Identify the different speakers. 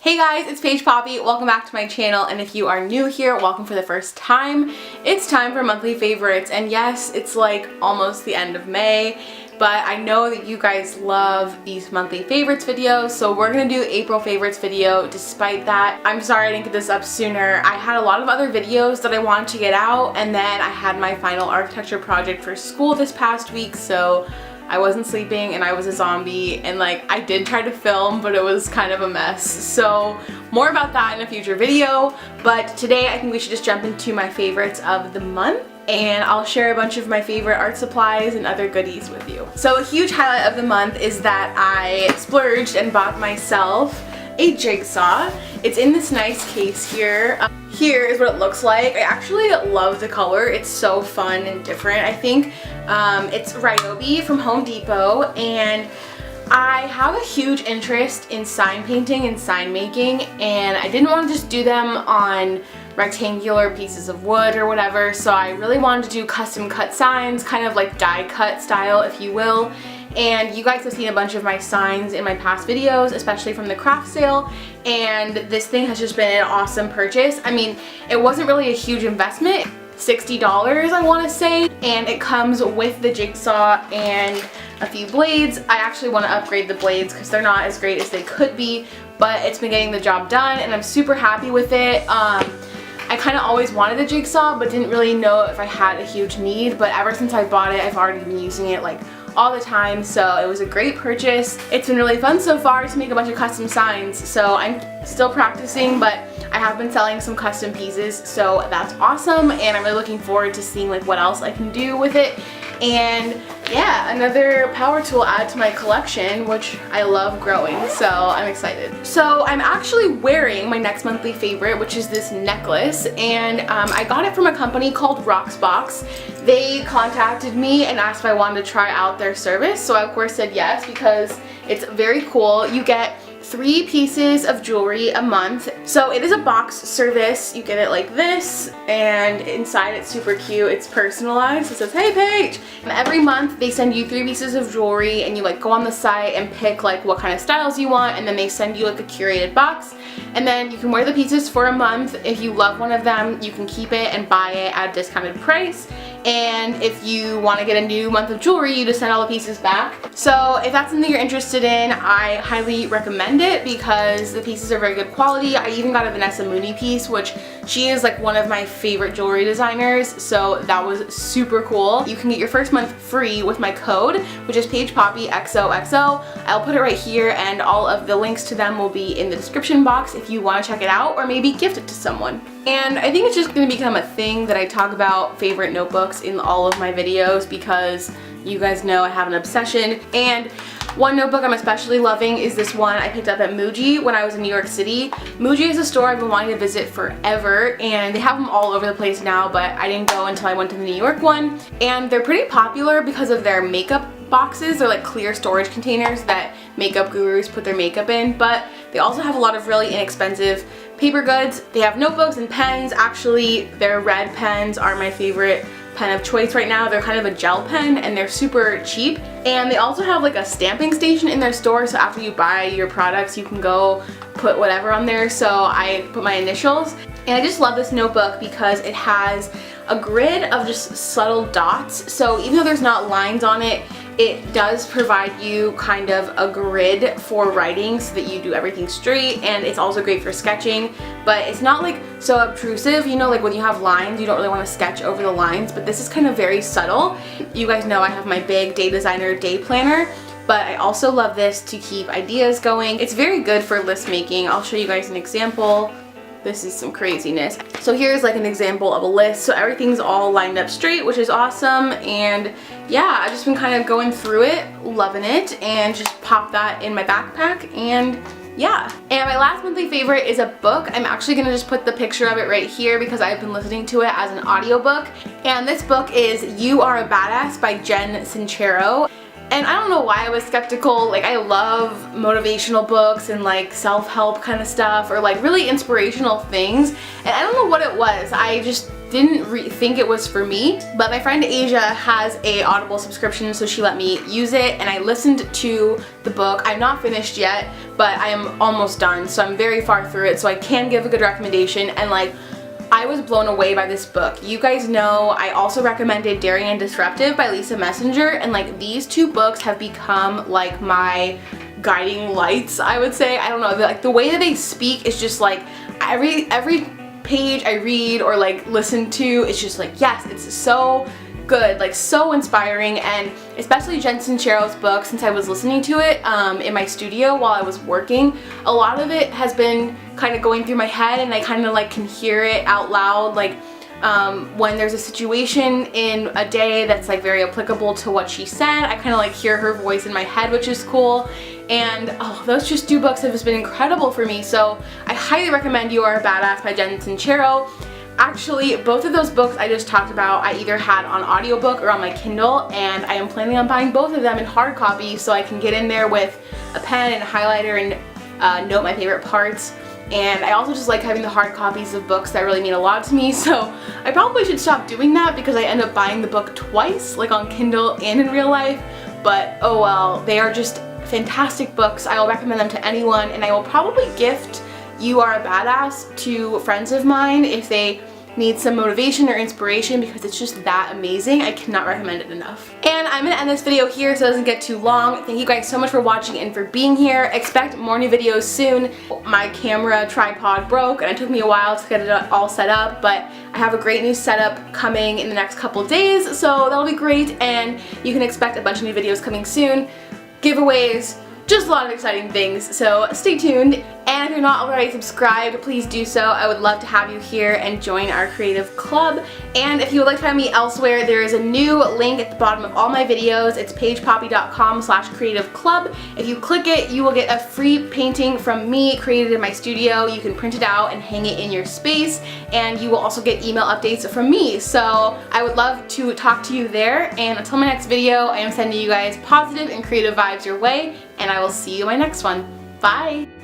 Speaker 1: Hey guys, it's Paige Poppe. Welcome back to my channel, and if you are new here, welcome for the first time. It's time for monthly favorites, and yes, it's like almost the end of May, but I know that you guys love these monthly favorites videos, so we're gonna do April favorites video despite that. I'm sorry I didn't get this up sooner. I had a lot of other videos that I wanted to get out, and then I had my final architecture project for school this past week, so I wasn't sleeping and I was a zombie, and like I did try to film, but it was kind of a mess. So more about that in a future video, but today I think we should just jump into my favorites of the month, and I'll share a bunch of my favorite art supplies and other goodies with you. So a huge highlight of the month is that I splurged and bought myself a jigsaw. It's in this nice case here. Here is what it looks like. I actually love the color. It's so fun and different. I think it's Ryobi from Home Depot, and I have a huge interest in sign painting and sign making, and I didn't want to just do them on rectangular pieces of wood or whatever, so I really wanted to do custom cut signs, kind of like die cut style, if you will. And you guys have seen a bunch of my signs in my past videos, especially from the craft sale, and this thing has just been an awesome purchase. I mean, it wasn't really a huge investment, $60 I want to say, and it comes with the jigsaw and a few blades. I actually want to upgrade the blades because they're not as great as they could be, but it's been getting the job done and I'm super happy with it. I kind of always wanted a jigsaw but didn't really know if I had a huge need, but ever since I bought it I've already been using it like all the time, so it was a great purchase. It's been really fun so far to make a bunch of custom signs, so I'm still practicing, but I have been selling some custom pieces, so that's awesome, and I'm really looking forward to seeing like what else I can do with it. And yeah, another power tool add to my collection, which I love growing, so I'm excited. So I'm actually wearing my next monthly favorite, which is this necklace, and I got it from a company called Rocksbox. They contacted me and asked if I wanted to try out their service, so I of course said yes because it's very cool. You get 3 pieces of jewelry a month. So it is a box service. You get it like this, and inside it's super cute. It's personalized. It says, "Hey Paige." And every month they send you 3 pieces of jewelry, and you like go on the site and pick like what kind of styles you want, and then they send you like a curated box, and then you can wear the pieces for a month. If you love one of them, you can keep it and buy it at a discounted price. And if you want to get a new month of jewelry, you just send all the pieces back. So if that's something you're interested in, I highly recommend it because the pieces are very good quality. I even got a Vanessa Mooney piece, which she is like one of my favorite jewelry designers, so that was super cool. You can get your first month free with my code, which is paigepoppexoxo. I'll put it right here, and all of the links to them will be in the description box if you want to check it out, or maybe gift it to someone. And I think it's just going to become a thing that I talk about favorite notebooks in all of my videos because you guys know I have an obsession. And one notebook I'm especially loving is this one I picked up at Muji when I was in New York City. Muji is a store I've been wanting to visit forever, and they have them all over the place now, but I didn't go until I went to the New York one. And they're pretty popular because of their makeup boxes. They're like clear storage containers that makeup gurus put their makeup in, but they also have a lot of really inexpensive paper goods. They have notebooks and pens. Actually, their red pens are my favorite pen of choice right now. They're kind of a gel pen and they're super cheap. And they also have like a stamping station in their store, so after you buy your products you can go put whatever on there. So I put my initials, and I just love this notebook because it has a grid of just subtle dots. So even though there's not lines on it, it does provide you kind of a grid for writing so that you do everything straight, and it's also great for sketching, but it's not like so obtrusive. You know, like when you have lines, you don't really want to sketch over the lines, but this is kind of very subtle. You guys know I have my big Day Designer day planner, but I also love this to keep ideas going. It's very good for list making. I'll show you guys an example. This is some craziness. So here's like an example of a list. So everything's all lined up straight, which is awesome. And yeah, I've just been kind of going through it, loving it, and just pop that in my backpack, and yeah. And my last monthly favorite is a book. I'm actually gonna just put the picture of it right here because I've been listening to it as an audiobook. And this book is You Are a Badass by Jen Sincero. And I don't know why I was skeptical. Like, I love motivational books and like self-help kind of stuff, or like really inspirational things, and I don't know what it was. I just didn't think it was for me, but my friend Asia has a Audible subscription, so she let me use it, and I listened to the book. I'm not finished yet, but I am almost done, so I'm very far through it, so I can give a good recommendation. And like, I was blown away by this book. You guys know I also recommended Daring and Disruptive by Lisa Messenger, and like, these two books have become like my guiding lights, I would say. I don't know, like the way that they speak is just like, every page I read or like listen to, it's just like, yes, it's so good, like so inspiring. And especially Jen Sincero's book, since I was listening to it in my studio while I was working, a lot of it has been kind of going through my head, and I kind of like can hear it out loud, like when there's a situation in a day that's like very applicable to what she said, I kind of like hear her voice in my head, which is cool. And oh, those just two books have just been incredible for me, so I highly recommend You Are a Badass by Jen Sincero. Actually, both of those books I just talked about, I either had on audiobook or on my Kindle, and I am planning on buying both of them in hard copy so I can get in there with a pen and a highlighter and note my favorite parts. And I also just like having the hard copies of books that really mean a lot to me, so I probably should stop doing that because I end up buying the book twice, like on Kindle and in real life. But oh well, they are just fantastic books. I will recommend them to anyone, and I will probably gift You Are a Badass to friends of mine if they need some motivation or inspiration, because it's just that amazing. I cannot recommend it enough. And I'm gonna end this video here so it doesn't get too long. Thank you guys so much for watching and for being here. Expect more new videos soon. My camera tripod broke and it took me a while to get it all set up, but I have a great new setup coming in the next couple days, so that'll be great, and you can expect a bunch of new videos coming soon. Giveaways, just a lot of exciting things, so stay tuned. And if you're not already subscribed, please do so. I would love to have you here and join our creative club. And if you would like to find me elsewhere, there is a new link at the bottom of all my videos. It's paigepoppe.com/creative-club. If you click it, you will get a free painting from me created in my studio. You can print it out and hang it in your space, and you will also get email updates from me. So I would love to talk to you there, and until my next video, I am sending you guys positive and creative vibes your way, and I will see you in my next one. Bye!